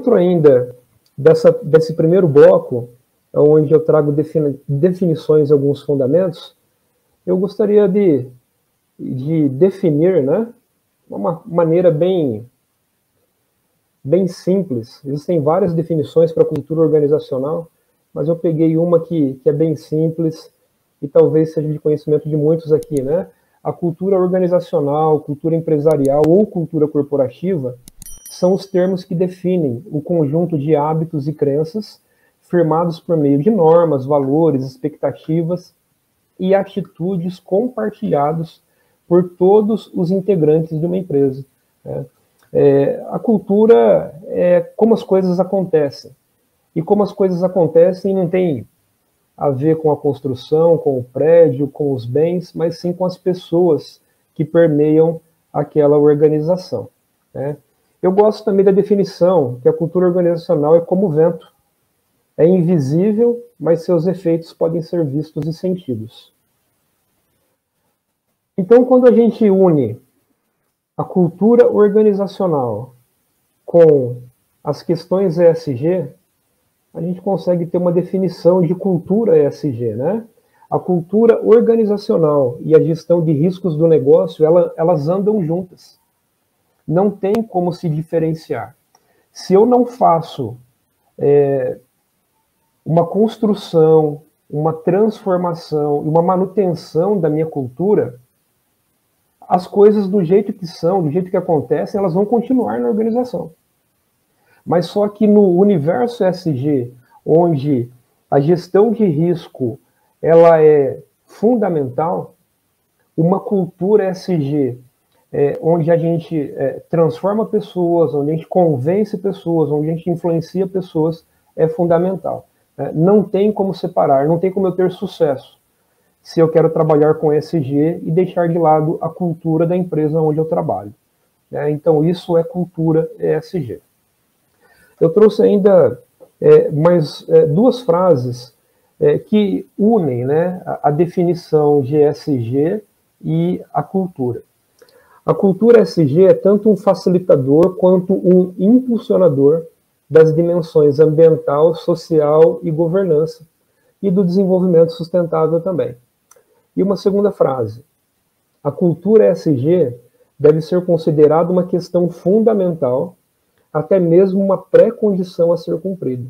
Dentro ainda desse primeiro bloco, onde eu trago definições e alguns fundamentos, eu gostaria de definir, né, uma maneira bem simples. Existem várias definições para cultura organizacional, mas eu peguei uma que é bem simples e talvez seja de conhecimento de muitos aqui, né? A cultura organizacional, cultura empresarial ou cultura corporativa são os termos que definem o conjunto de hábitos e crenças firmados por meio de normas, valores, expectativas e atitudes compartilhados por todos os integrantes de uma empresa, né? A cultura é como as coisas acontecem. E como as coisas acontecem não tem a ver com a construção, com o prédio, com os bens, mas sim com as pessoas que permeiam aquela organização, né? Eu gosto também da definição que a cultura organizacional é como o vento. É invisível, mas seus efeitos podem ser vistos e sentidos. Então, quando a gente une a cultura organizacional com as questões ESG, a gente consegue ter uma definição de cultura ESG, né? A cultura organizacional e a gestão de riscos do negócio, elas andam juntas. Não tem como se diferenciar. Se eu não faço uma construção, uma transformação e uma manutenção da minha cultura, as coisas do jeito que são, do jeito que acontecem, elas vão continuar na organização. Mas só que no universo ESG, onde a gestão de risco ela é fundamental, uma cultura ESG, onde a gente transforma pessoas, onde a gente convence pessoas, onde a gente influencia pessoas, é fundamental. Não tem como separar, não tem como eu ter sucesso se eu quero trabalhar com ESG e deixar de lado a cultura da empresa onde eu trabalho. Então, isso é cultura ESG. Eu trouxe ainda mais duas frases que unem, né, a definição de ESG e a cultura. A cultura ESG é tanto um facilitador quanto um impulsionador das dimensões ambiental, social e governança, e do desenvolvimento sustentável também. E uma segunda frase: a cultura ESG deve ser considerada uma questão fundamental, até mesmo uma pré-condição a ser cumprida.